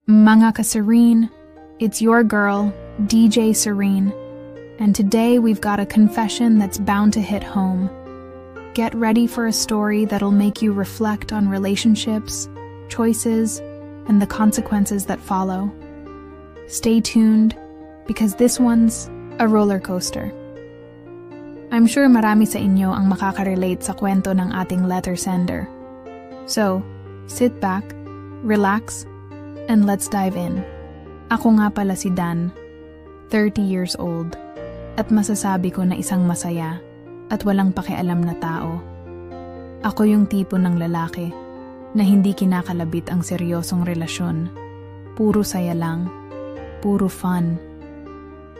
Mga ka-Serene, it's your girl, DJ Serene, and today we've got a confession that's bound to hit home. Get ready for a story that'll make you reflect on relationships, choices, and the consequences that follow. Stay tuned, because this one's a roller coaster. I'm sure marami sa inyo ang makaka-relate sa kwento ng ating letter sender. So, sit back, relax, and let's dive in. Ako nga pala si Dan, 30 years old, at masasabi ko na isang masaya at walang pakialam na tao. Ako yung tipo ng lalaki na hindi kinakalabit ang seryosong relasyon. Puro saya lang, puro fun.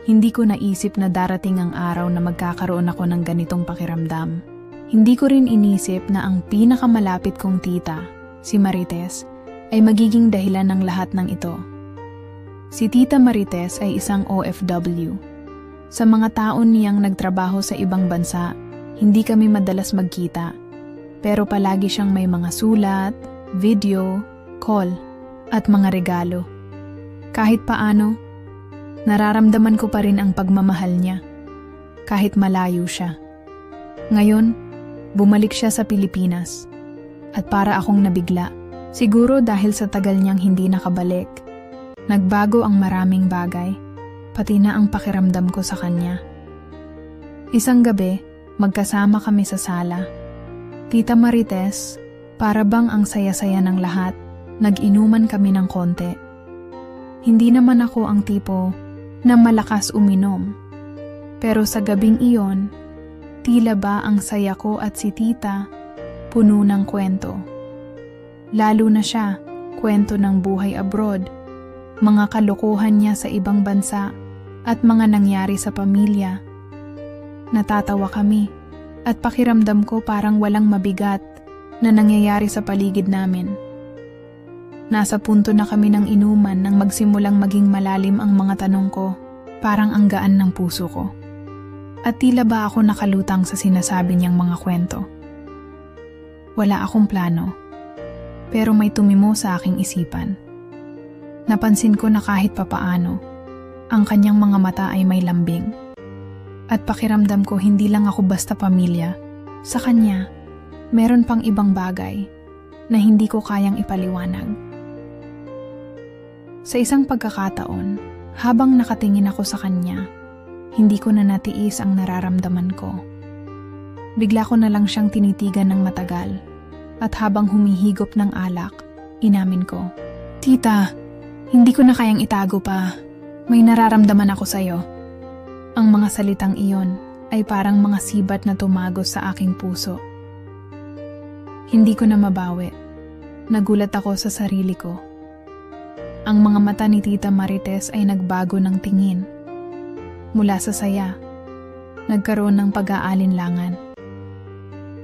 Hindi ko naisip na darating ang araw na magkakaroon ako ng ganitong pakiramdam. Hindi ko rin inisip na ang pinakamalapit kong tita, si Marites, ay magiging dahilan ng lahat ng ito. Si Tita Marites ay isang OFW. Sa mga taon niyang nagtrabaho sa ibang bansa, hindi kami madalas magkita. Pero palagi siyang may mga sulat, video, call, at mga regalo. Kahit paano, nararamdaman ko pa rin ang pagmamahal niya. Kahit malayo siya. Ngayon, bumalik siya sa Pilipinas. At para akong nabigla. Siguro dahil sa tagal niyang hindi nakabalik. Nagbago ang maraming bagay, pati na ang pakiramdam ko sa kanya. Isang gabi, magkasama kami sa sala. Tita Marites, para bang ang saya-saya ng lahat, nag-inuman kami ng konti. Hindi naman ako ang tipo na malakas uminom. Pero sa gabing iyon, tila ba ang saya ko at si tita puno ng kwento. Lalo na siya, kwento ng buhay abroad, mga kalokohan niya sa ibang bansa, at mga nangyari sa pamilya. Natatawa kami, at pakiramdam ko parang walang mabigat na nangyayari sa paligid namin. Nasa punto na kami ng inuman nang magsimulang maging malalim ang mga tanong ko, parang ang gaan ng puso ko. At tila ba ako nakalutang sa sinasabi niyang mga kwento. Wala akong plano. Pero may tumimo sa aking isipan. Napansin ko na kahit papaano, ang kanyang mga mata ay may lambing. At pakiramdam ko hindi lang ako basta pamilya. Sa kanya, meron pang ibang bagay na hindi ko kayang ipaliwanag. Sa isang pagkakataon, habang nakatingin ako sa kanya, hindi ko na natiis ang nararamdaman ko. Bigla ko na lang siyang tinitigan ng matagal. At habang humihigop ng alak, inamin ko, "Tita, hindi ko na kayang itago pa. May nararamdaman ako sa'yo." Ang mga salitang iyon ay parang mga sibat na tumagos sa aking puso. Hindi ko na mabawi. Nagulat ako sa sarili ko. Ang mga mata ni Tita Marites ay nagbago ng tingin. Mula sa saya, nagkaroon ng pag-aalinlangan.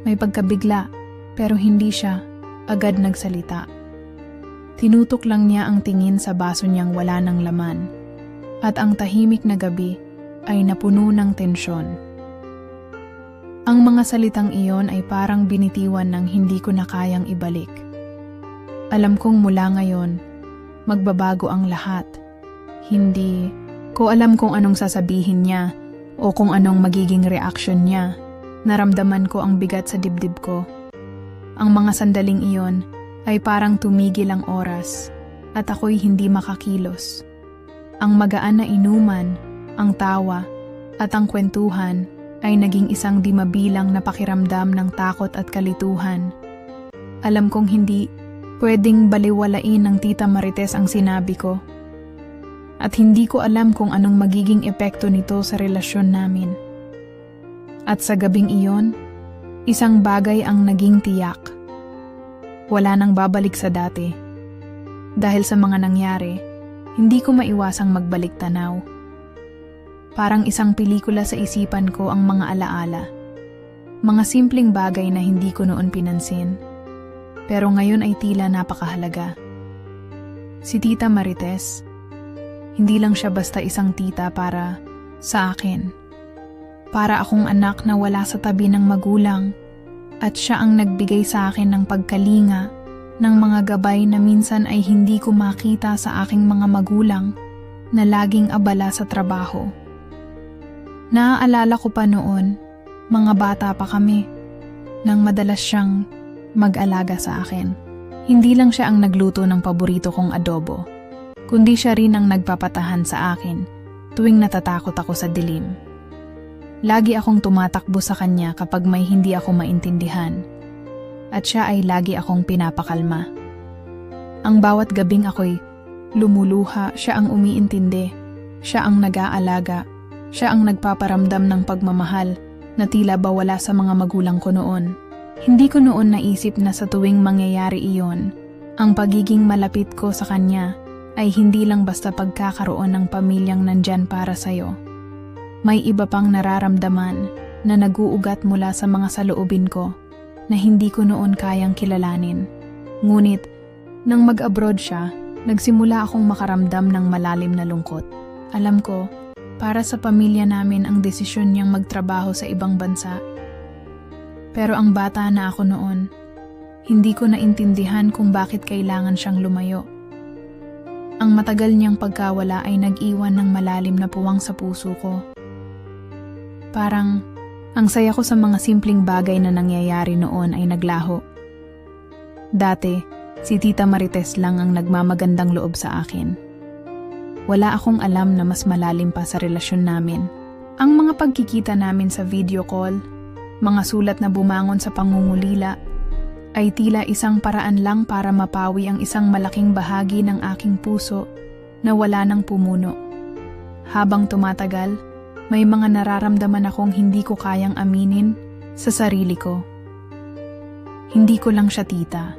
May pagkabigla, pero hindi siya agad nagsalita. Tinutok lang niya ang tingin sa baso niyang wala ng laman, at ang tahimik na gabi ay napuno ng tensyon. Ang mga salitang iyon ay parang binitiwan ng hindi ko na kayang ibalik. Alam kong mula ngayon, magbabago ang lahat. Hindi ko alam kung anong sasabihin niya o kung anong magiging reaksyon niya. Naramdaman ko ang bigat sa dibdib ko. Ang mga sandaling iyon ay parang tumigil ang oras at ako'y hindi makakilos. Ang magaan na inuman, ang tawa at ang kwentuhan ay naging isang di mabilang na pakiramdam ng takot at kalituhan. Alam kong hindi pwedeng baliwalain ng Tita Marites ang sinabi ko. At hindi ko alam kung anong magiging epekto nito sa relasyon namin. At sa gabing iyon, isang bagay ang naging tiyak. Wala nang babalik sa dati. Dahil sa mga nangyari, hindi ko maiwasang magbalik tanaw. Parang isang pelikula sa isipan ko ang mga alaala. Mga simpleng bagay na hindi ko noon pinansin. Pero ngayon ay tila napakahalaga. Si Tita Marites, hindi lang siya basta isang tita para sa akin. Para akong anak na wala sa tabi ng magulang, at siya ang nagbigay sa akin ng pagkalinga ng mga gabay na minsan ay hindi ko makita sa aking mga magulang na laging abala sa trabaho. Naaalala ko pa noon, mga bata pa kami, nang madalas siyang mag-alaga sa akin. Hindi lang siya ang nagluto ng paborito kong adobo, kundi siya rin ang nagpapatahan sa akin tuwing natatakot ako sa dilim. Lagi akong tumatakbo sa kanya kapag may hindi ako maintindihan, at siya ay lagi akong pinapakalma. Ang bawat gabing ako'y lumuluha, siya ang umiintindi, siya ang nag-aalaga, siya ang nagpaparamdam ng pagmamahal na tila ba wala sa mga magulang ko noon. Hindi ko noon naisip na sa tuwing mangyayari iyon, ang pagiging malapit ko sa kanya ay hindi lang basta pagkakaroon ng pamilyang nandyan para sa'yo. May iba pang nararamdaman na naguugat mula sa mga saloobin ko na hindi ko noon kayang kilalanin. Ngunit, nang mag-abroad siya, nagsimula akong makaramdam ng malalim na lungkot. Alam ko, para sa pamilya namin ang desisyon niyang magtrabaho sa ibang bansa. Pero ang bata na ako noon, hindi ko naintindihan kung bakit kailangan siyang lumayo. Ang matagal niyang pagkawala ay nag-iwan ng malalim na puwang sa puso ko. Parang, ang saya ko sa mga simpleng bagay na nangyayari noon ay naglaho. Dati, si Tita Marites lang ang nagmamagandang loob sa akin. Wala akong alam na mas malalim pa sa relasyon namin. Ang mga pagkikita namin sa video call, mga sulat na bumangon sa pangungulila, ay tila isang paraan lang para mapawi ang isang malaking bahagi ng aking puso na wala nang pumuno. Habang tumatagal, may mga nararamdaman akong hindi ko kayang aminin sa sarili ko. Hindi ko lang siya tita.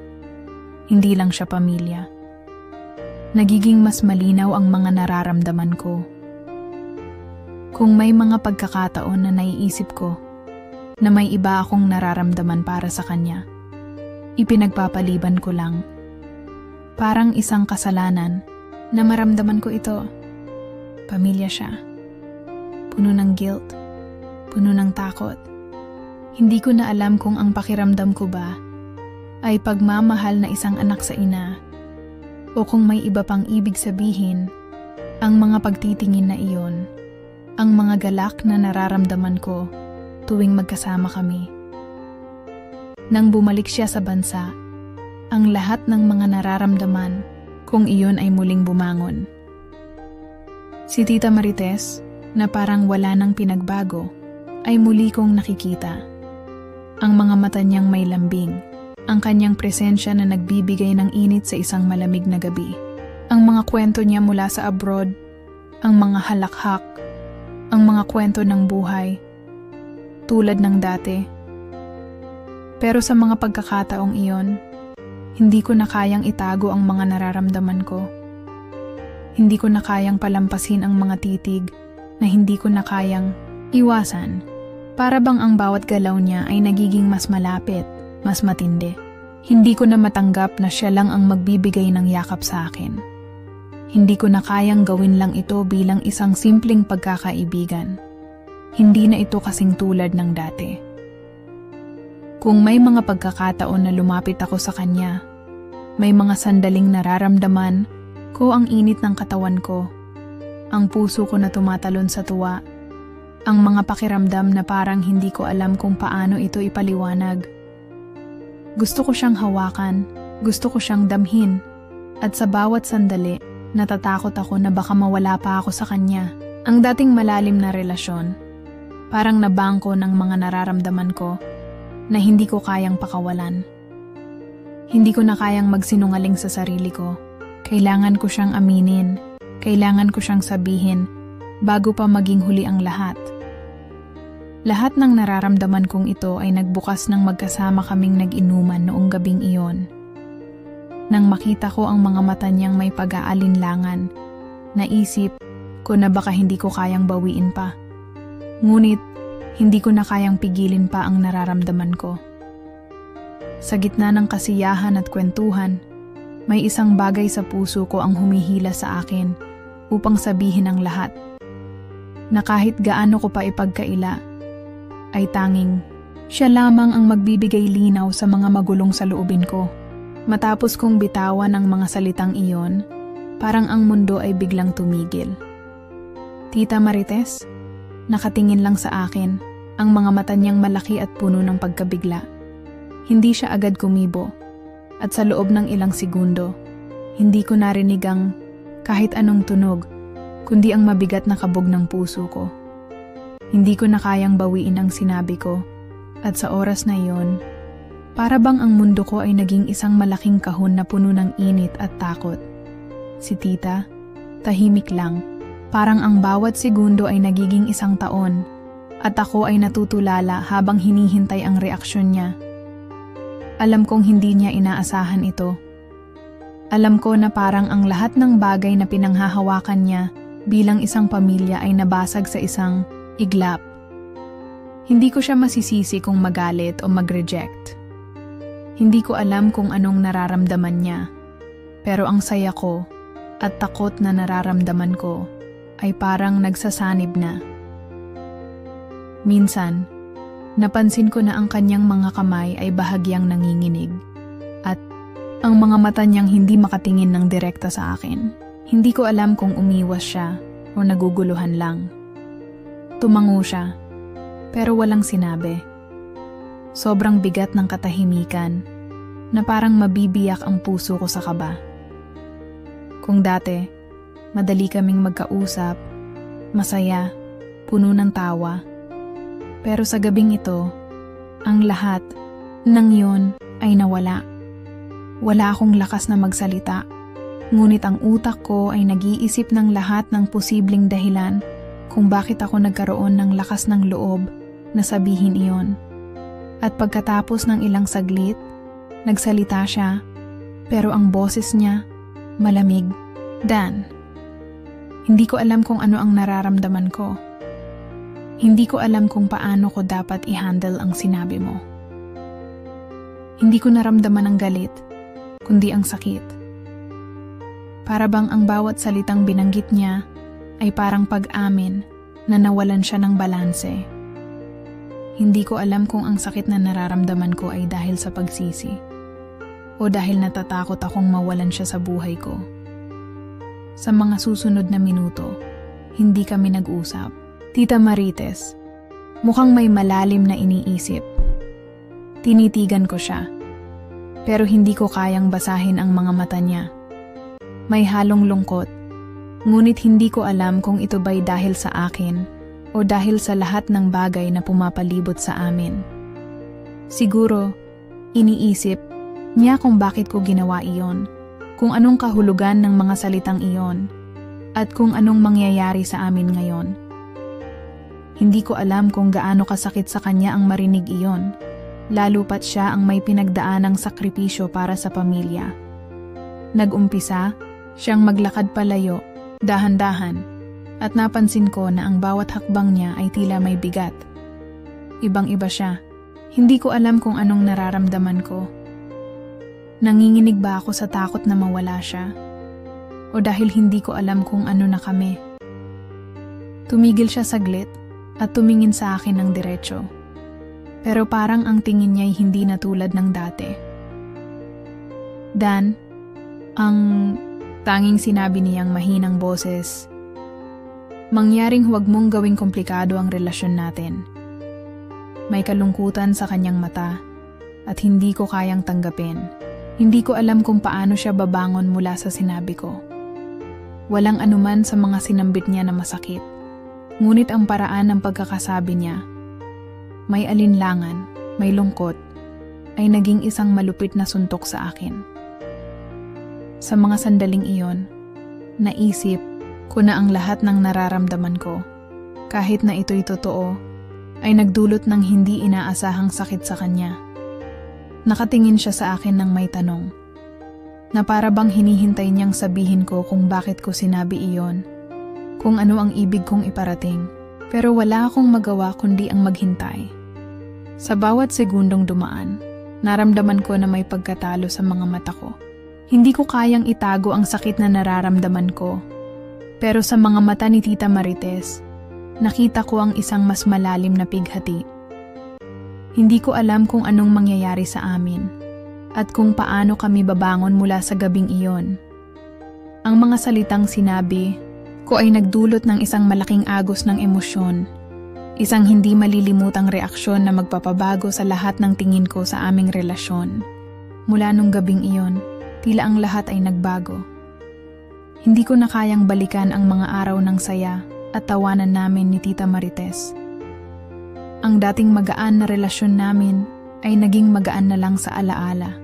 Hindi lang siya pamilya. Nagiging mas malinaw ang mga nararamdaman ko. Kung may mga pagkakataon na naiisip ko na may iba akong nararamdaman para sa kanya, ipinagpapaliban ko lang. Parang isang kasalanan na maramdaman ko ito. Pamilya siya. Puno ng guilt. Puno ng takot. Hindi ko na alam kung ang pakiramdam ko ba ay pagmamahal na isang anak sa ina o kung may iba pang ibig sabihin ang mga pagtitingin na iyon, ang mga galak na nararamdaman ko tuwing magkasama kami. Nang bumalik siya sa bansa, ang lahat ng mga nararamdaman kung iyon ay muling bumangon. Si Tita Marites, na parang wala nang pinagbago, ay muli kong nakikita. Ang mga mata niyang may lambing, ang kanyang presensya na nagbibigay ng init sa isang malamig na gabi. Ang mga kwento niya mula sa abroad, ang mga halakhak, ang mga kwento ng buhay, tulad ng dati. Pero sa mga pagkakataong iyon, hindi ko na kayang itago ang mga nararamdaman ko. Hindi ko na kayang palampasin ang mga titig na hindi ko na kayang iwasan. Para bang ang bawat galaw niya ay nagiging mas malapit, mas matindi. Hindi ko na matanggap na siya lang ang magbibigay ng yakap sa akin. Hindi ko na kayang gawin lang ito bilang isang simpleng pagkakaibigan. Hindi na ito kasing tulad ng dati. Kung may mga pagkakataon na lumapit ako sa kanya, may mga sandaling nararamdaman ko ang init ng katawan ko, ang puso ko na tumatalon sa tuwa, ang mga pakiramdam na parang hindi ko alam kung paano ito ipaliwanag. Gusto ko siyang hawakan, gusto ko siyang damhin, at sa bawat sandali, natatakot ako na baka mawala pa ako sa kanya. Ang dating malalim na relasyon, parang nabangko ng mga nararamdaman ko na hindi ko kayang pakawalan. Hindi ko na kayang magsinungaling sa sarili ko. Kailangan ko siyang aminin, kailangan ko siyang sabihin bago pa maging huli ang lahat. Lahat ng nararamdaman kong ito ay nagbukas ng magkasama kaming nag-inuman noong gabing iyon. Nang makita ko ang mga mata niyang may pag-aalinlangan, naisip ko na baka hindi ko kayang bawiin pa. Ngunit, hindi ko na kayang pigilin pa ang nararamdaman ko. Sa gitna ng kasiyahan at kwentuhan, may isang bagay sa puso ko ang humihila sa akin upang sabihin ang lahat. Na kahit gaano ko pa ipagkaila, ay tanging siya lamang ang magbibigay linaw sa mga magulong sa loobin ko. Matapos kong bitawan ang mga salitang iyon, parang ang mundo ay biglang tumigil. Tita Marites, nakatingin lang sa akin, ang mga mata niyang malaki at puno ng pagkabigla. Hindi siya agad kumibo, at sa loob ng ilang segundo, hindi ko narinig ang kahit anong tunog, kundi ang mabigat na kabog ng puso ko. Hindi ko na kayang bawiin ang sinabi ko, at sa oras na iyon, para bang ang mundo ko ay naging isang malaking kahon na puno ng init at takot. Si tita, tahimik lang, parang ang bawat segundo ay nagiging isang taon, at ako ay natutulala habang hinihintay ang reaksyon niya. Alam kong hindi niya inaasahan ito. Alam ko na parang ang lahat ng bagay na pinanghahawakan niya bilang isang pamilya ay nabasag sa isang iglap. Hindi ko siya masisisi kung magalit o mag-reject. Hindi ko alam kung anong nararamdaman niya, pero ang saya ko at takot na nararamdaman ko ay parang nagsasanib na. Minsan, napansin ko na ang kanyang mga kamay ay bahagyang nanginginig at ang mga mata niyang hindi makatingin ng direkta sa akin. Hindi ko alam kung umiwas siya o naguguluhan lang. Tumango siya, pero walang sinabi. Sobrang bigat ng katahimikan na parang mabibiyak ang puso ko sa kaba. Kung dati, madali kaming magkausap, masaya, puno ng tawa. Pero sa gabing ito, ang lahat ng yun ay nawala. Wala akong lakas na magsalita, ngunit ang utak ko ay nag-iisip ng lahat ng posibleng dahilan kung bakit ako nagkaroon ng lakas ng loob na sabihin iyon. At pagkatapos ng ilang saglit, nagsalita siya, pero ang boses niya, malamig. Dan, hindi ko alam kung ano ang nararamdaman ko. Hindi ko alam kung paano ko dapat i-handle ang sinabi mo. Hindi ko naramdaman ang galit, kundi ang sakit. Para bang ang bawat salitang binanggit niya ay parang pag-amin na nawalan siya ng balanse. Hindi ko alam kung ang sakit na nararamdaman ko ay dahil sa pagsisi o dahil natatakot akong mawalan siya sa buhay ko. Sa mga susunod na minuto, hindi kami nag-usap. Tita Marites, mukhang may malalim na iniisip. Tinitigan ko siya, pero hindi ko kayang basahin ang mga mata niya. May halong lungkot, ngunit hindi ko alam kung ito ba'y dahil sa akin o dahil sa lahat ng bagay na pumapalibot sa amin. Siguro, iniisip niya kung bakit ko ginawa iyon, kung anong kahulugan ng mga salitang iyon, at kung anong mangyayari sa amin ngayon. Hindi ko alam kung gaano kasakit sa kanya ang marinig iyon, lalo pat siya ang may pinagdaanang sakripisyo para sa pamilya. Nag-umpisa, siyang maglakad palayo, dahan-dahan, at napansin ko na ang bawat hakbang niya ay tila may bigat. Ibang-iba siya. Hindi ko alam kung anong nararamdaman ko. Nanginginig ba ako sa takot na mawala siya? O dahil hindi ko alam kung ano na kami? Tumigil siya saglit at tumingin sa akin ng diretso. Pero parang ang tingin niya ay hindi na tulad ng dati. Dan, ang tanging sinabi niyang mahinang boses, mangyaring huwag mong gawing komplikado ang relasyon natin. May kalungkutan sa kanyang mata at hindi ko kayang tanggapin. Hindi ko alam kung paano siya babangon mula sa sinabi ko. Walang anuman sa mga sinambit niya na masakit. Ngunit ang paraan ng pagkakasabi niya, may alinlangan, may lungkot, ay naging isang malupit na suntok sa akin. Sa mga sandaling iyon, naisip ko na ang lahat ng nararamdaman ko, kahit na ito'y totoo, ay nagdulot ng hindi inaasahang sakit sa kanya. Nakatingin siya sa akin ng may tanong, na para bang hinihintay niyang sabihin ko kung bakit ko sinabi iyon, kung ano ang ibig kong iparating, pero wala akong magawa kundi ang maghintay. Sa bawat segundong dumaan, naramdaman ko na may pagkatalo sa mga mata ko. Hindi ko kayang itago ang sakit na nararamdaman ko. Pero sa mga mata ni Tita Marites, nakita ko ang isang mas malalim na pighati. Hindi ko alam kung anong mangyayari sa amin. at kung paano kami babangon mula sa gabing iyon. Ang mga salitang sinabi ko ay nagdulot ng isang malaking agos ng emosyon, isang hindi malilimutang reaksyon na magpapabago sa lahat ng tingin ko sa aming relasyon. Mula nung gabing iyon, tila ang lahat ay nagbago. Hindi ko na kayang balikan ang mga araw ng saya at tawanan namin ni Tita Marites. Ang dating magaan na relasyon namin ay naging magaan na lang sa alaala.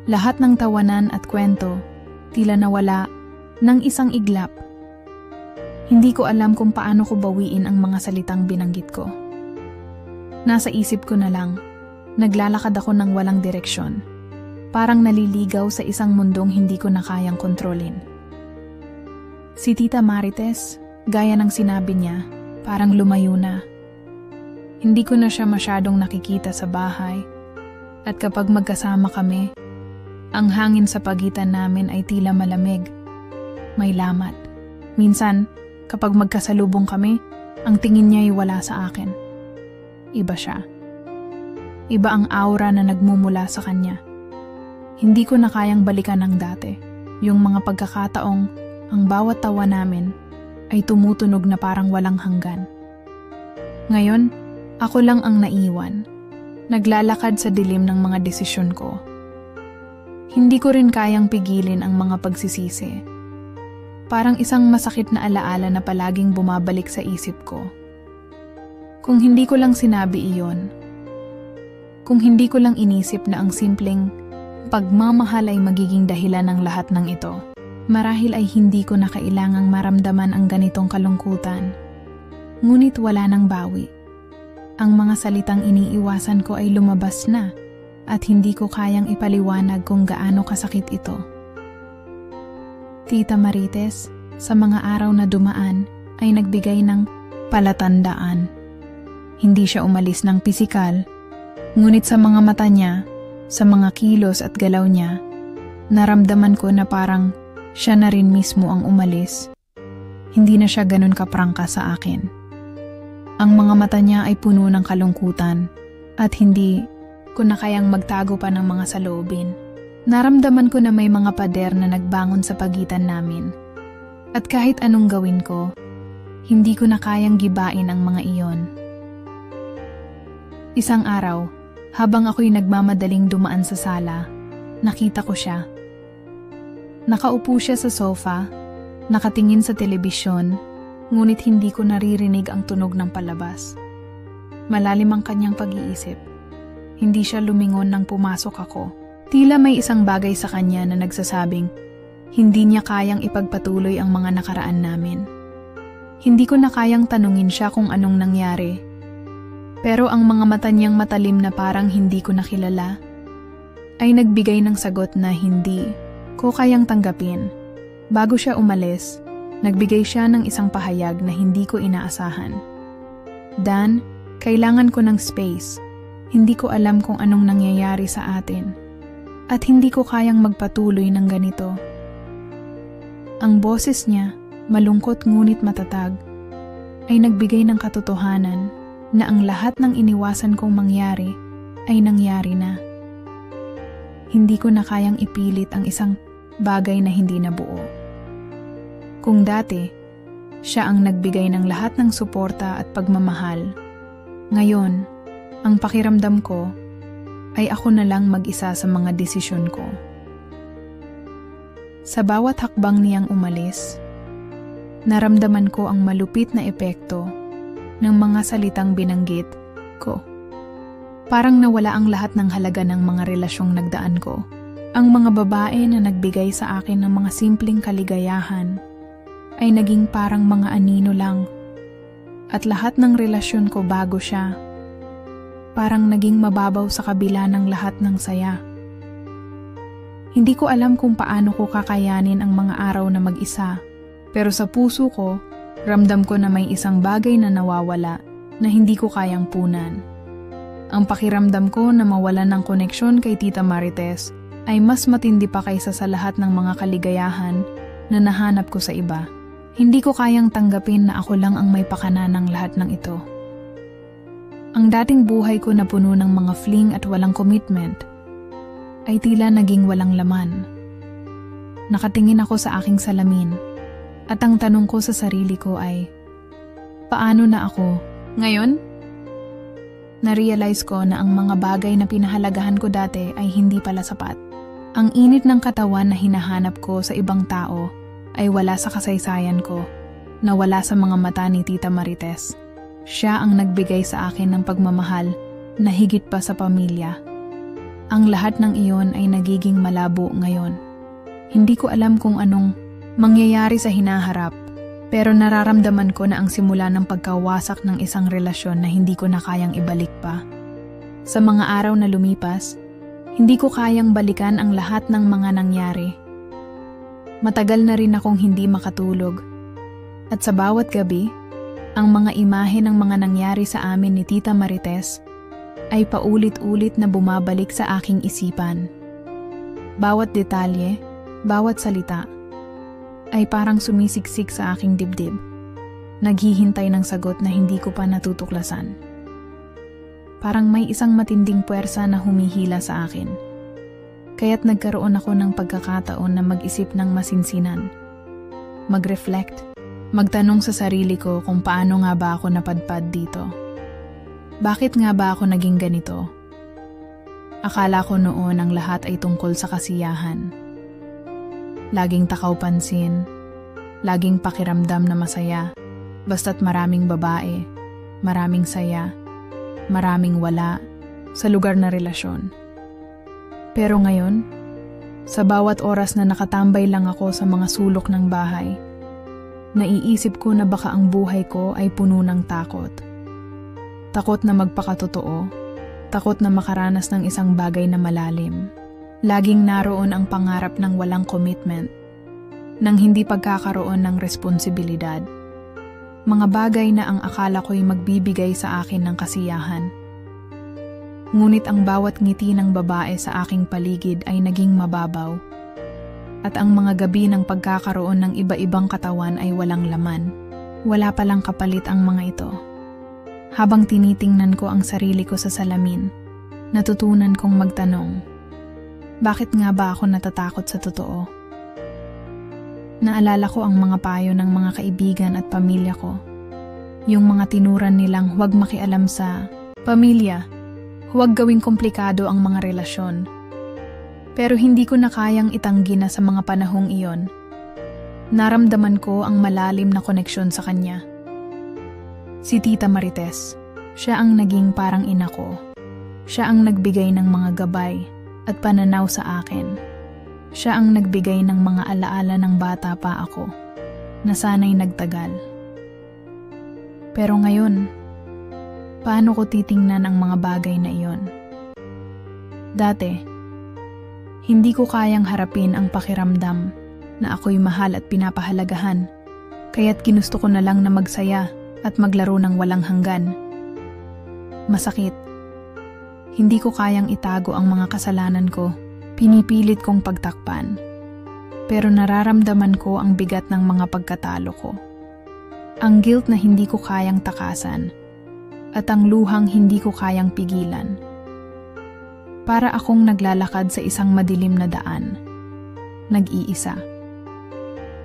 Lahat ng tawanan at kwento, tila nawala ng isang iglap. Hindi ko alam kung paano ko bawiin ang mga salitang binanggit ko. Nasa isip ko na lang, naglalakad ako ng walang direksyon. Parang naliligaw sa isang mundong hindi ko na kayang kontrolin. Si Tita Marites, gaya ng sinabi niya, parang lumayo na. Hindi ko na siya masyadong nakikita sa bahay. At kapag magkasama kami, ang hangin sa pagitan namin ay tila malamig. May lamat. Minsan, kapag magkasalubong kami, ang tingin niya ay wala sa akin. Iba siya. Iba ang aura na nagmumula sa kanya. Hindi ko na kayang balikan ang dati. Yung mga pagkakataong ang bawat tawa namin ay tumutunog na parang walang hanggan. Ngayon, ako lang ang naiwan. Naglalakad sa dilim ng mga desisyon ko. Hindi ko rin kayang pigilin ang mga pagsisisi. Parang isang masakit na alaala na palaging bumabalik sa isip ko. Kung hindi ko lang sinabi iyon, kung hindi ko lang inisip na ang simpleng pagmamahal ay magiging dahilan ng lahat ng ito, marahil ay hindi ko na kailangang maramdaman ang ganitong kalungkutan. Ngunit wala nang bawi. Ang mga salitang iniiwasan ko ay lumabas na. At hindi ko kayang ipaliwanag kung gaano kasakit ito. Tita Marites, sa mga araw na dumaan, ay nagbigay ng palatandaan. Hindi siya umalis ng pisikal, ngunit sa mga mata niya, sa mga kilos at galaw niya, naramdaman ko na parang siya na rin mismo ang umalis. Hindi na siya ganun kaprangka sa akin. Ang mga mata niya ay puno ng kalungkutan at hindi ko na kayang magtago pa ng mga saloobin. Naramdaman ko na may mga pader na nagbangon sa pagitan namin. At kahit anong gawin ko, hindi ko na kayang gibain ang mga iyon. Isang araw, habang ako'y nagmamadaling dumaan sa sala, nakita ko siya. Nakaupo siya sa sofa, nakatingin sa telebisyon, ngunit hindi ko naririnig ang tunog ng palabas. Malalim ang kanyang pag-iisip. Hindi siya lumingon nang pumasok ako. Tila may isang bagay sa kanya na nagsasabing, hindi niya kayang ipagpatuloy ang mga nakaraan namin. Hindi ko na kayang tanungin siya kung anong nangyari. Pero ang mga mata niyang matalim na parang hindi ko nakilala, ay nagbigay ng sagot na hindi ko kayang tanggapin. Bago siya umalis, nagbigay siya ng isang pahayag na hindi ko inaasahan. Dan, kailangan ko ng space. Hindi ko alam kung anong nangyayari sa atin. At hindi ko kayang magpatuloy ng ganito. Ang boses niya, malungkot ngunit matatag, ay nagbigay ng katotohanan na ang lahat ng iniwasan kong mangyari ay nangyari na. Hindi ko na kayang ipilit ang isang bagay na hindi nabuo. Kung dati, siya ang nagbigay ng lahat ng suporta at pagmamahal, ngayon, ang pakiramdam ko ay ako na lang mag-isa sa mga desisyon ko. Sa bawat hakbang niyang umalis, naramdaman ko ang malupit na epekto ng mga salitang binanggit ko. Parang nawala ang lahat ng halaga ng mga relasyong nagdaan ko. Ang mga babae na nagbigay sa akin ng mga simpleng kaligayahan ay naging parang mga anino lang. At lahat ng relasyon ko bago siya, parang naging mababaw sa kabila ng lahat ng saya. Hindi ko alam kung paano ko kakayanin ang mga araw na mag-isa, pero sa puso ko, ramdam ko na may isang bagay na nawawala na hindi ko kayang punan. Ang pakiramdam ko na mawalan ng koneksyon kay Tita Marites ay mas matindi pa kaysa sa lahat ng mga kaligayahan na nahanap ko sa iba. Hindi ko kayang tanggapin na ako lang ang may pakana ng lahat ng ito. Ang dating buhay ko na puno ng mga fling at walang commitment ay tila naging walang laman. Nakatingin ako sa aking salamin at ang tanong ko sa sarili ko ay, paano na ako ngayon? Na-realize ko na ang mga bagay na pinahalagahan ko dati ay hindi pala sapat. Ang init ng katawan na hinahanap ko sa ibang tao ay wala sa kasaysayan ko, na wala sa mga mata ni Tita Marites. Siya ang nagbigay sa akin ng pagmamahal na higit pa sa pamilya. Ang lahat ng iyon ay nagiging malabo ngayon. Hindi ko alam kung anong mangyayari sa hinaharap, pero nararamdaman ko na ang simula ng pagkawasak ng isang relasyon na hindi ko na kayang ibalik pa. Sa mga araw na lumipas, hindi ko kayang balikan ang lahat ng mga nangyari. Matagal na rin akong hindi makatulog. At sa bawat gabi, ang mga imahe ng mga nangyari sa amin ni Tita Marites ay paulit-ulit na bumabalik sa aking isipan. Bawat detalye, bawat salita, ay parang sumisiksik sa aking dibdib, naghihintay ng sagot na hindi ko pa natutuklasan. Parang may isang matinding puwersa na humihila sa akin. Kaya't nagkaroon ako ng pagkakataon na mag-isip ng masinsinan, mag-reflect, magtanong sa sarili ko kung paano nga ba ako napadpad dito. Bakit nga ba ako naging ganito? Akala ko noon ang lahat ay tungkol sa kasiyahan. Laging takaw pansin, laging pakiramdam na masaya, basta't maraming babae, maraming saya, maraming wala, sa lugar na relasyon. Pero ngayon, sa bawat oras na nakatambay lang ako sa mga sulok ng bahay, naiisip ko na baka ang buhay ko ay puno ng takot. Takot na magpakatotoo, takot na makaranas ng isang bagay na malalim. Laging naroon ang pangarap ng walang commitment, ng hindi pagkakaroon ng responsibilidad. Mga bagay na ang akala ko'y magbibigay sa akin ng kasiyahan. Ngunit ang bawat ngiti ng babae sa aking paligid ay naging mababaw. At ang mga gabi ng pagkakaroon ng iba-ibang katawan ay walang laman. Wala palang kapalit ang mga ito. Habang tinitingnan ko ang sarili ko sa salamin, natutunan kong magtanong, bakit nga ba ako natatakot sa totoo? Naalala ko ang mga payo ng mga kaibigan at pamilya ko. Yung mga tinuran nilang huwag makialam sa pamilya, huwag gawing komplikado ang mga relasyon. Pero hindi ko na kayang itanggi na sa mga panahong iyon. Naramdaman ko ang malalim na koneksyon sa kanya. Si Tita Marites, siya ang naging parang ina ko. Siya ang nagbigay ng mga gabay at pananaw sa akin. Siya ang nagbigay ng mga alaala ng bata pa ako, na sana'y nagtagal. Pero ngayon, paano ko titingnan ang mga bagay na iyon? Dati, hindi ko kayang harapin ang pakiramdam na ako'y mahal at pinapahalagahan, kaya't ginusto ko na lang na magsaya at maglaro ng walang hanggan. Masakit. Hindi ko kayang itago ang mga kasalanan ko, pinipilit kong pagtakpan. Pero nararamdaman ko ang bigat ng mga pagkatalo ko. Ang guilt na hindi ko kayang takasan, at ang luhang hindi ko kayang pigilan. Para akong naglalakad sa isang madilim na daan, nag-iisa.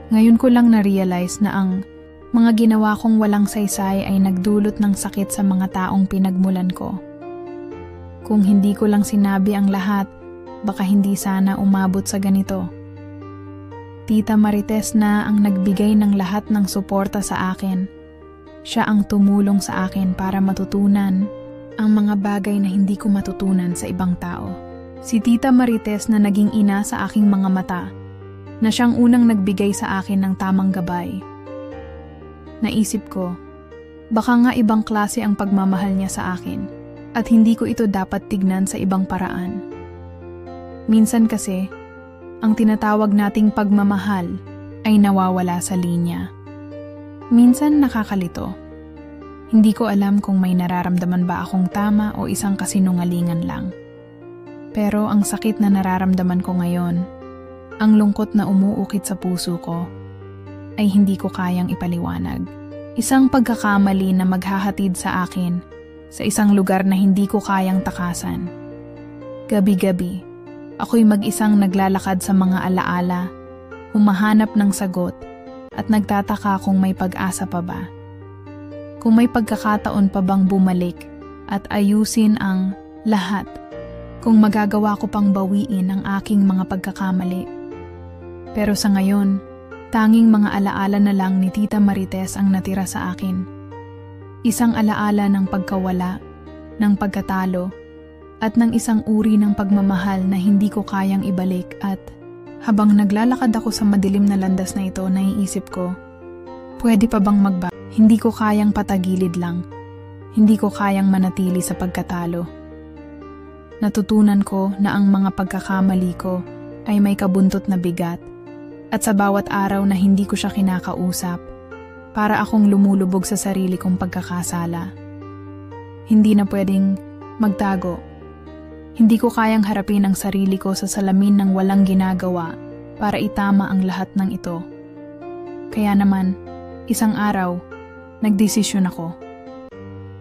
Ngayon ko lang na-realize na ang mga ginawa kong walang saysay ay nagdulot ng sakit sa mga taong pinagmulan ko. Kung hindi ko lang sinabi ang lahat, baka hindi sana umabot sa ganito. Tita Marites na ang nagbigay ng lahat ng suporta sa akin. Siya ang tumulong sa akin para matutunan ang mga bagay na hindi ko matutunan sa ibang tao. Si Tita Marites na naging ina sa aking mga mata, na siyang unang nagbigay sa akin ng tamang gabay. Naisip ko, baka nga ibang klase ang pagmamahal niya sa akin at hindi ko ito dapat tignan sa ibang paraan. Minsan kasi, ang tinatawag nating pagmamahal ay nawawala sa linya. Minsan nakakalito. Hindi ko alam kung may nararamdaman ba akong tama o isang kasinungalingan lang. Pero ang sakit na nararamdaman ko ngayon, ang lungkot na umuukit sa puso ko, ay hindi ko kayang ipaliwanag. Isang pagkakamali na maghahatid sa akin sa isang lugar na hindi ko kayang takasan. Gabi-gabi, Ako'y mag-isang naglalakad sa mga alaala, humahanap ng sagot, at nagtataka kung may pag-asa pa ba. Kung may pagkakataon pa bang bumalik at ayusin ang lahat, kung magagawa ko pang bawiin ang aking mga pagkakamali. Pero sa ngayon, tanging mga alaala na lang ni Tita Marites ang natira sa akin. Isang alaala ng pagkawala, ng pagkatalo, at ng isang uri ng pagmamahal na hindi ko kayang ibalik. At habang naglalakad ako sa madilim na landas na ito, naiisip ko, pwede pa bang magbago? Hindi ko kayang patagilid lang. Hindi ko kayang manatili sa pagkatalo. Natutunan ko na ang mga pagkakamali ko ay may kabuntot na bigat, at sa bawat araw na hindi ko siya kinakausap, para akong lumulubog sa sarili kong pagkakasala. Hindi na pwedeng magtago. Hindi ko kayang harapin ang sarili ko sa salamin ng walang ginagawa para itama ang lahat ng ito. Kaya naman, isang araw, nagdesisyon ako.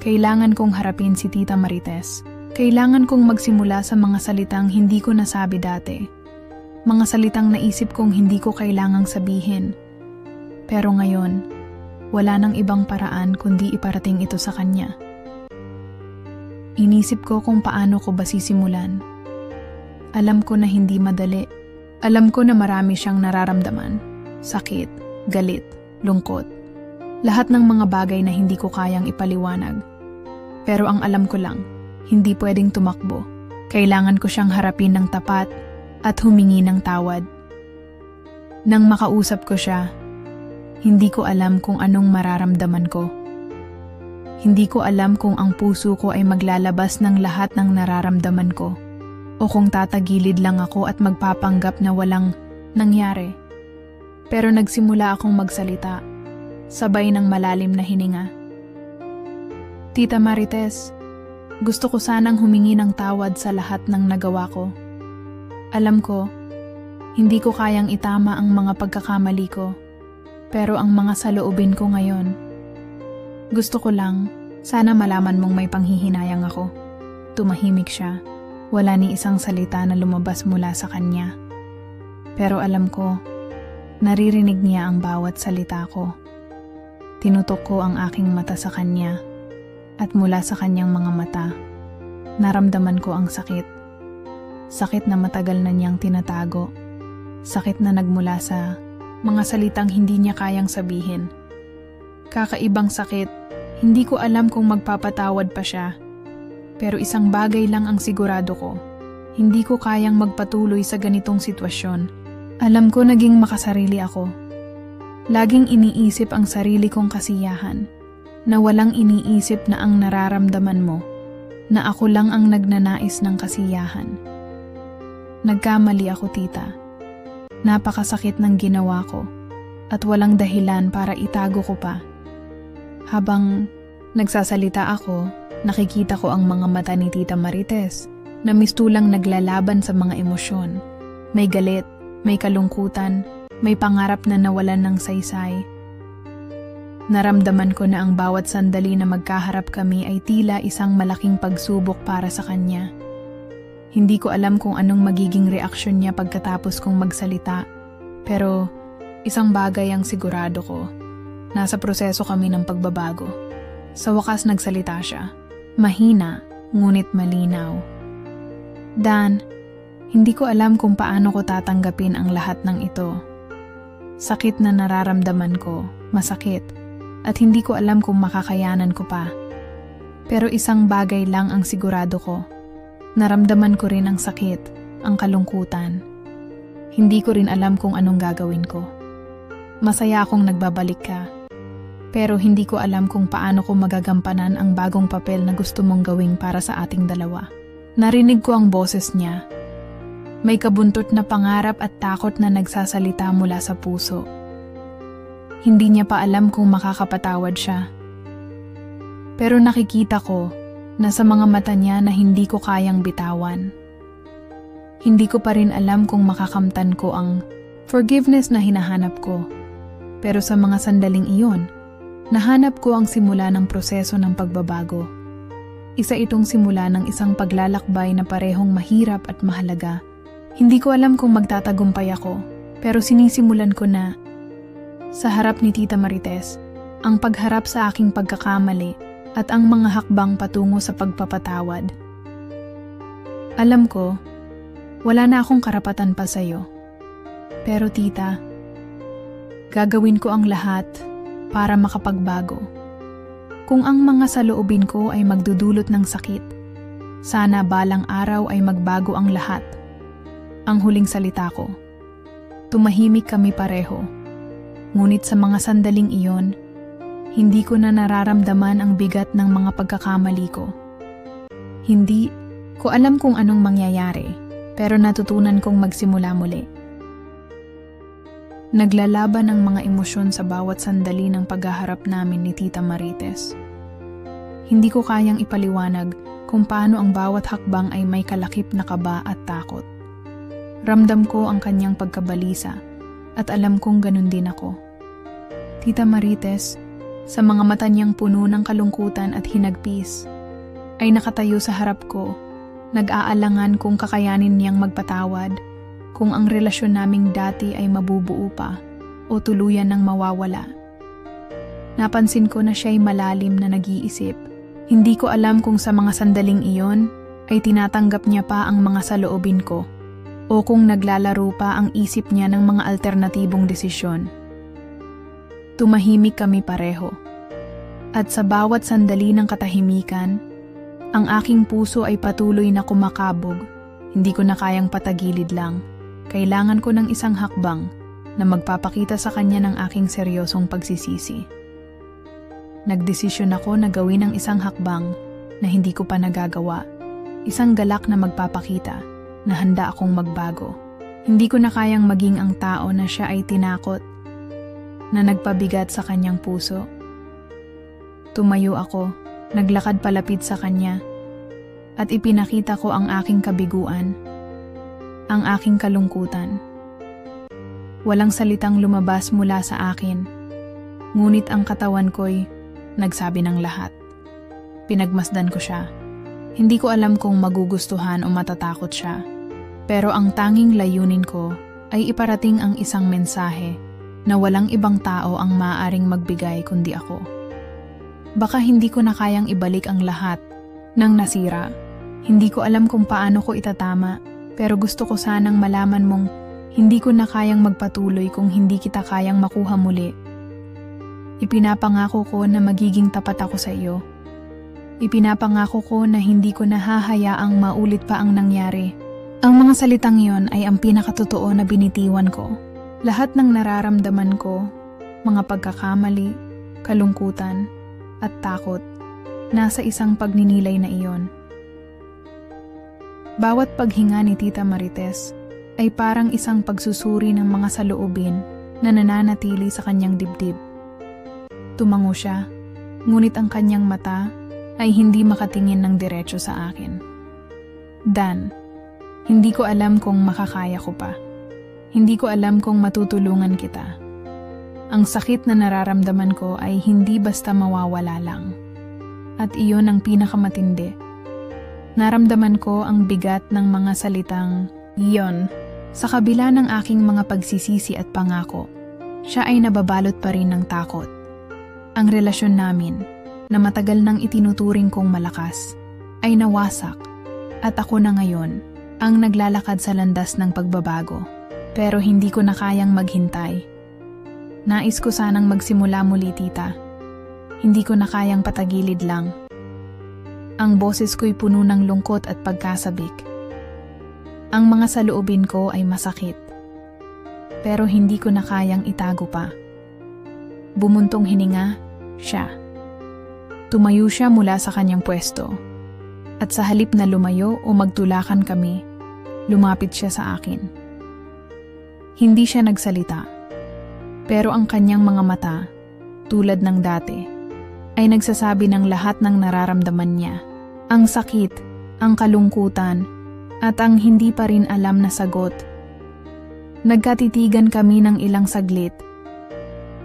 Kailangan kong harapin si Tita Marites. Kailangan kong magsimula sa mga salitang hindi ko nasabi dati. Mga salitang naisip kong hindi ko kailangang sabihin. Pero ngayon, wala nang ibang paraan kundi iparating ito sa kanya. Inisip ko kung paano ko ba sisimulan. Alam ko na hindi madali. Alam ko na marami siyang nararamdaman. Sakit, galit, lungkot. Lahat ng mga bagay na hindi ko kayang ipaliwanag. Pero ang alam ko lang, hindi pwedeng tumakbo. Kailangan ko siyang harapin ng tapat at humingi ng tawad. Nang makausap ko siya, hindi ko alam kung anong mararamdaman ko. Hindi ko alam kung ang puso ko ay maglalabas ng lahat ng nararamdaman ko o kung tatagilid lang ako at magpapanggap na walang nangyari. Pero nagsimula akong magsalita, sabay ng malalim na hininga. Tita Marites, gusto ko sanang humingi ng tawad sa lahat ng nagawa ko. Alam ko, hindi ko kayang itama ang mga pagkakamali ko, pero ang mga saloobin ko ngayon, gusto ko lang, sana malaman mong may panghihinayang ako. Tumahimik siya, wala ni isang salita na lumabas mula sa kanya. Pero alam ko, naririnig niya ang bawat salita ko. Tinutok ko ang aking mata sa kanya. At mula sa kanyang mga mata, naramdaman ko ang sakit. Sakit na matagal na niyang tinatago. Sakit na nagmula sa mga salitang hindi niya kayang sabihin. Kakaibang sakit, hindi ko alam kung magpapatawad pa siya. Pero isang bagay lang ang sigurado ko. Hindi ko kayang magpatuloy sa ganitong sitwasyon. Alam ko naging makasarili ako. Laging iniisip ang sarili kong kasiyahan. Na walang iniisip na ang nararamdaman mo, na ako lang ang nagnanais ng kasiyahan. Nagkamali ako, tita. Napakasakit ng ginawa ko, at walang dahilan para itago ko pa. Habang nagsasalita ako, nakikita ko ang mga mata ni Tita Marites, na mistulang naglalaban sa mga emosyon. May galit, may kalungkutan, may pangarap na nawalan ng saysay. Naramdaman ko na ang bawat sandali na magkaharap kami ay tila isang malaking pagsubok para sa kanya. Hindi ko alam kung anong magiging reaksyon niya pagkatapos kong magsalita, pero isang bagay ang sigurado ko. Nasa proseso kami ng pagbabago. Sa wakas nagsalita siya. Mahina, ngunit malinaw. Dan, hindi ko alam kung paano ko tatanggapin ang lahat ng ito. Sakit na nararamdaman ko, masakit. At hindi ko alam kung makakayanan ko pa. Pero isang bagay lang ang sigurado ko. Naramdaman ko rin ang sakit, ang kalungkutan. Hindi ko rin alam kung anong gagawin ko. Masaya akong nagbabalik ka. Pero hindi ko alam kung paano ko magagampanan ang bagong papel na gusto mong gawin para sa ating dalawa. Narinig ko ang boses niya. May kabuntot na pangarap at takot na nagsasalita mula sa puso. Hindi niya pa alam kung makakapatawad siya. Pero nakikita ko na sa mga mata niya na hindi ko kayang bitawan. Hindi ko pa rin alam kung makakamtan ko ang forgiveness na hinahanap ko. Pero sa mga sandaling iyon, nahanap ko ang simula ng proseso ng pagbabago. Isa itong simula ng isang paglalakbay na parehong mahirap at mahalaga, Hindi ko alam kung magtatagumpay ako, pero sinisimulan ko na. Sa harap ni Tita Marites, ang pagharap sa aking pagkakamali at ang mga hakbang patungo sa pagpapatawad. Alam ko, wala na akong karapatan pa sa'yo. Pero tita, gagawin ko ang lahat para makapagbago. Kung ang mga saloobin ko ay magdudulot ng sakit, sana balang araw ay magbago ang lahat. Ang huling salita ko, tumahimik kami pareho. Ngunit sa mga sandaling iyon, hindi ko na nararamdaman ang bigat ng mga pagkakamali ko. Hindi ko alam kung anong mangyayari, pero natutunan kong magsimula muli. Naglalaban ang mga emosyon sa bawat sandali ng paghaharap namin ni Tita Marites. Hindi ko kayang ipaliwanag kung paano ang bawat hakbang ay may kalakip na kaba at takot. Ramdam ko ang kanyang pagkabalisa at alam kong ganun din ako. Tita Marites, sa mga mata niyang puno ng kalungkutan at hinagpis, ay nakatayo sa harap ko, nag-aalangan kung kakayanin niyang magpatawad, kung ang relasyon naming dati ay mabubuo pa o tuluyan ng mawawala. Napansin ko na siya'y malalim na nag-iisip. Hindi ko alam kung sa mga sandaling iyon ay tinatanggap niya pa ang mga saloobin ko o kung naglalaro pa ang isip niya ng mga alternatibong desisyon. Tumahimik kami pareho. At sa bawat sandali ng katahimikan, ang aking puso ay patuloy na kumakabog. Hindi ko na kayang patagilid lang. Kailangan ko ng isang hakbang na magpapakita sa kanya ng aking seryosong pagsisisi. Nagdesisyon ako na gawin ang isang hakbang na hindi ko pa nagagawa. Isang galak na magpapakita na handa akong magbago. Hindi ko na kayang maging ang tao na siya ay tinakot, na nagpabigat sa kanyang puso. Tumayo ako, naglakad palapit sa kanya, at ipinakita ko ang aking kabiguan, ang aking kalungkutan. Walang salitang lumabas mula sa akin, ngunit ang katawan ko'y nagsabi ng lahat. Pinagmasdan ko siya. Hindi ko alam kung magugustuhan o matatakot siya, pero ang tanging layunin ko ay iparating ang isang mensahe na walang ibang tao ang maaaring magbigay kundi ako. Baka hindi ko na kayang ibalik ang lahat ng nasira. Hindi ko alam kung paano ko itatama, pero gusto ko sanang malaman mong hindi ko na kayang magpatuloy kung hindi kita kayang makuha muli. Ipinapangako ko na magiging tapat ako sa iyo. Ipinapangako ko na hindi ko nahahayaang maulit pa ang nangyari. Ang mga salitang iyon ay ang pinakatotoo na binitiwan ko. Lahat ng nararamdaman ko, mga pagkakamali, kalungkutan, at takot, nasa isang pagninilay na iyon. Bawat paghinga ni Tita Marites ay parang isang pagsusuri ng mga saloobin na nananatili sa kanyang dibdib. Tumango siya, ngunit ang kanyang mata ay hindi makatingin ng diretso sa akin. Dan, hindi ko alam kung makakaya ko pa. Hindi ko alam kung matutulungan kita. Ang sakit na nararamdaman ko ay hindi basta mawawala lang. At iyon ang pinakamatindi. Naramdaman ko ang bigat ng mga salitang iyon. Sa kabila ng aking mga pagsisisi at pangako, siya ay nababalot pa rin ng takot. Ang relasyon namin, na matagal nang itinuturing kong malakas, ay nawasak at ako na ngayon ang naglalakad sa landas ng pagbabago. Pero hindi ko na kayang maghintay. Nais ko sanang magsimula muli, tita. Hindi ko na kayang patagilid lang. Ang boses ko'y puno ng lungkot at pagkasabik. Ang mga saloobin ko ay masakit. Pero hindi ko na kayang itago pa. Bumuntong hininga, siya. Tumayo siya mula sa kanyang pwesto. At sa halip na lumayo o magtulakan kami, lumapit siya sa akin. Hindi siya nagsalita. Pero ang kanyang mga mata, tulad ng dati, ay nagsasabi ng lahat ng nararamdaman niya. Ang sakit, ang kalungkutan, at ang hindi pa rin alam na sagot. Nagkatitigan kami ng ilang saglit.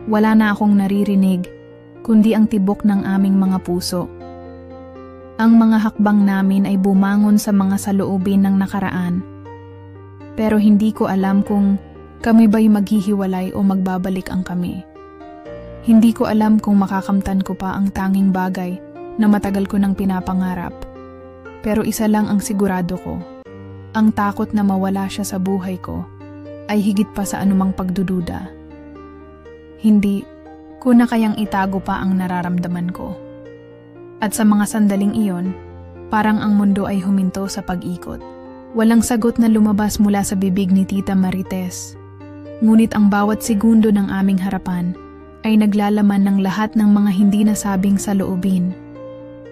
Wala na akong naririnig, kundi ang tibok ng aming mga puso. Ang mga hakbang namin ay bumangon sa mga saloobin ng nakaraan. Pero hindi ko alam kung kami ba'y maghihiwalay o magbabalik ang kami. Hindi ko alam kung makakamtan ko pa ang tanging bagay na matagal ko nang pinapangarap. Pero isa lang ang sigurado ko. Ang takot na mawala siya sa buhay ko ay higit pa sa anumang pagdududa. Hindi ko na kayang itago pa ang nararamdaman ko. At sa mga sandaling iyon, parang ang mundo ay huminto sa pag-ikot. Walang sagot na lumabas mula sa bibig ni Tita Marites. Ngunit ang bawat segundo ng aming harapan ay naglalaman ng lahat ng mga hindi nasabing saloobin.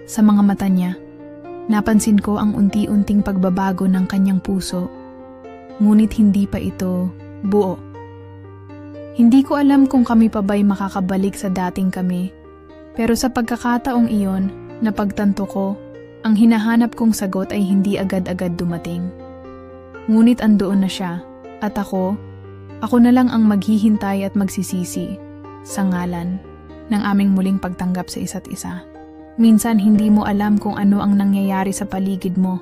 Sa mga mata niya, napansin ko ang unti-unting pagbabago ng kanyang puso. Ngunit hindi pa ito buo. Hindi ko alam kung kami pa ba'y makakabalik sa dating kami. Pero sa pagkakataong iyon, napagtanto ko, ang hinahanap kong sagot ay hindi agad-agad dumating. Ngunit andoon na siya, at ako na lang ang maghihintay at magsisisi sa ngalan ng aming muling pagtanggap sa isa't isa. Minsan hindi mo alam kung ano ang nangyayari sa paligid mo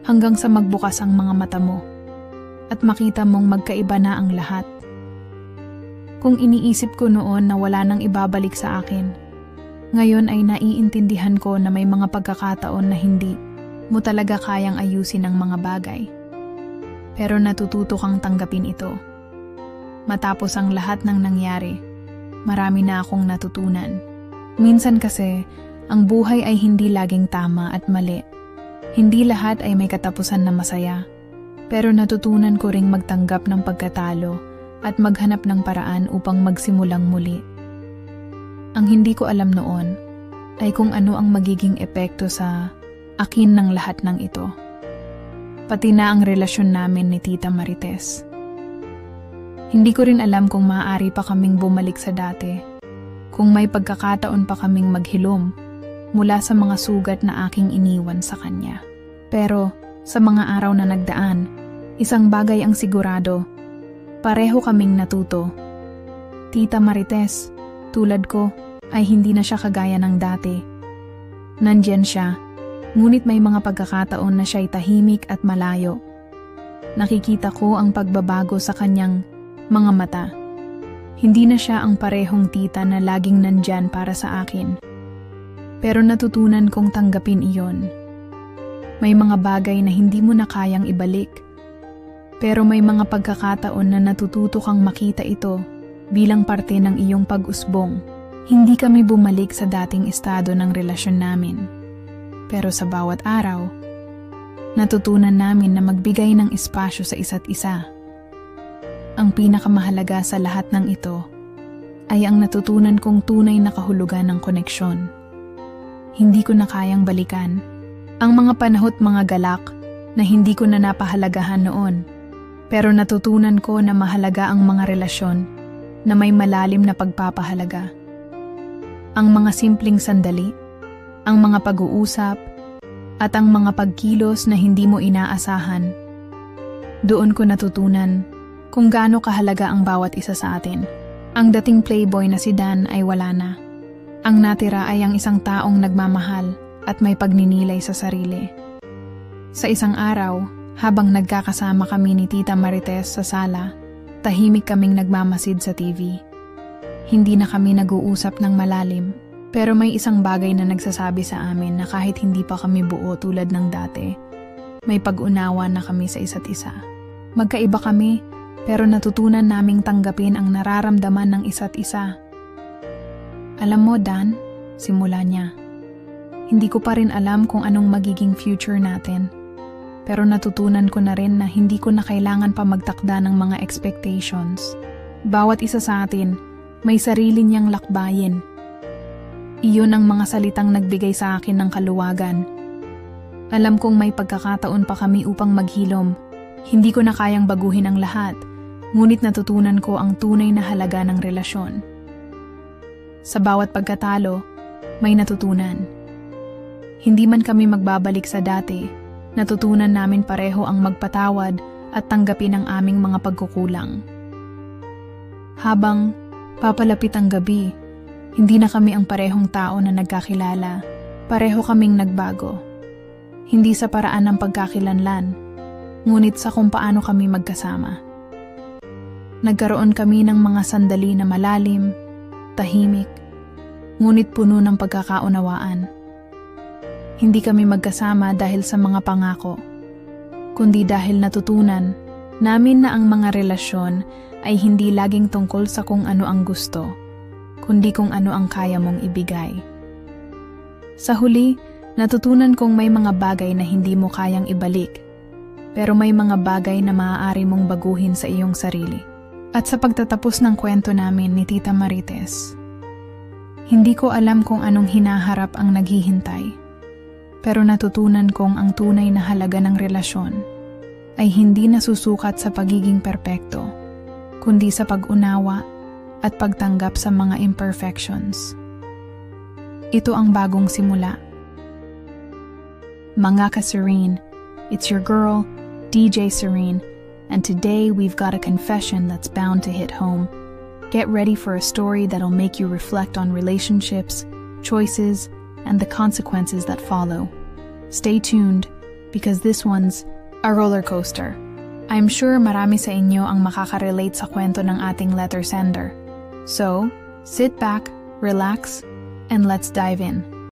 hanggang sa magbukas ang mga mata mo at makita mong magkaiba na ang lahat. Kung iniisip ko noon na wala nang ibabalik sa akin, ngayon ay naiintindihan ko na may mga pagkakataon na hindi mo talaga kayang ayusin ang mga bagay. Pero natututo kang tanggapin ito. Matapos ang lahat ng nangyari, marami na akong natutunan. Minsan kasi, ang buhay ay hindi laging tama at mali. Hindi lahat ay may katapusan na masaya. Pero natutunan ko ring magtanggap ng pagkatalo at maghanap ng paraan upang magsimulang muli. Ang hindi ko alam noon ay kung ano ang magiging epekto sa akin ng lahat ng ito. Pati na ang relasyon namin ni Tita Marites. Hindi ko rin alam kung maaari pa kaming bumalik sa dati, kung may pagkakataon pa kaming maghilom mula sa mga sugat na aking iniwan sa kanya. Pero sa mga araw na nagdaan, isang bagay ang sigurado, pareho kaming natuto. Tita Marites, tulad ko, ay hindi na siya kagaya ng dati. Nandyan siya, ngunit may mga pagkakataon na siya'y tahimik at malayo. Nakikita ko ang pagbabago sa kanyang mga mata. Hindi na siya ang parehong tita na laging nandyan para sa akin. Pero natutunan kong tanggapin iyon. May mga bagay na hindi mo na kayang ibalik. Pero may mga pagkakataon na natututo kang makita ito bilang parte ng iyong pag-usbong. Hindi kami bumalik sa dating estado ng relasyon namin. Pero sa bawat araw, natutunan namin na magbigay ng espasyo sa isa't isa. Ang pinakamahalaga sa lahat ng ito ay ang natutunan kong tunay na kahulugan ng koneksyon. Hindi ko na kayang balikan ang mga panahot mga galak na hindi ko na napahalagahan noon. Pero natutunan ko na mahalaga ang mga relasyon na may malalim na pagpapahalaga. Ang mga simpleng sandali, ang mga pag-uusap, at ang mga pagkilos na hindi mo inaasahan. Doon ko natutunan kung gaano kahalaga ang bawat isa sa atin. Ang dating playboy na si Dan ay wala na. Ang natira ay ang isang taong nagmamahal at may pagninilay sa sarili. Sa isang araw, habang nagkakasama kami ni Tita Marites sa sala, tahimik kaming nagmamasid sa TV. Hindi na kami nag-uusap ng malalim, pero may isang bagay na nagsasabi sa amin na kahit hindi pa kami buo tulad ng dati, may pag-unawa na kami sa isa't isa. Magkaiba kami, pero natutunan naming tanggapin ang nararamdaman ng isa't isa. Alam mo, Dan, simula niya. Hindi ko pa rin alam kung anong magiging future natin, pero natutunan ko na rin na hindi ko na kailangan pa magtakda ng mga expectations. Bawat isa sa atin, may sarili niyang lakbayin. Iyon ang mga salitang nagbigay sa akin ng kaluwagan. Alam kong may pagkakataon pa kami upang maghilom. Hindi ko na kayang baguhin ang lahat, ngunit natutunan ko ang tunay na halaga ng relasyon. Sa bawat pagkatalo, may natutunan. Hindi man kami magbabalik sa dati, natutunan namin pareho ang magpatawad at tanggapin ang aming mga pagkukulang. Habang papalapit ang gabi, hindi na kami ang parehong tao na nagkakilala. Pareho kaming nagbago. Hindi sa paraan ng pagkakilanlan, ngunit sa kung paano kami magkasama. Nagkaroon kami ng mga sandali na malalim, tahimik, ngunit puno ng pagkakaunawaan. Hindi kami magkasama dahil sa mga pangako, kundi dahil natutunan namin na ang mga relasyon ay hindi laging tungkol sa kung ano ang gusto, kundi kung ano ang kaya mong ibigay. Sa huli, natutunan kong may mga bagay na hindi mo kayang ibalik, pero may mga bagay na maaari mong baguhin sa iyong sarili. At sa pagtatapos ng kwento namin ni Tita Marites, hindi ko alam kung anong hinaharap ang naghihintay, pero natutunan kong ang tunay na halaga ng relasyon ay hindi nasusukat sa pagiging perpekto, kundi sa pag-unawa at pagtanggap sa mga imperfections. Ito ang bagong simula. Mga ka-Serene, it's your girl, DJ Serene, and today we've got a confession that's bound to hit home. Get ready for a story that'll make you reflect on relationships, choices, and the consequences that follow. Stay tuned, because this one's a roller coaster. I'm sure marami sa inyo ang makaka-relate sa kwento ng ating letter sender. So, sit back, relax, and let's dive in.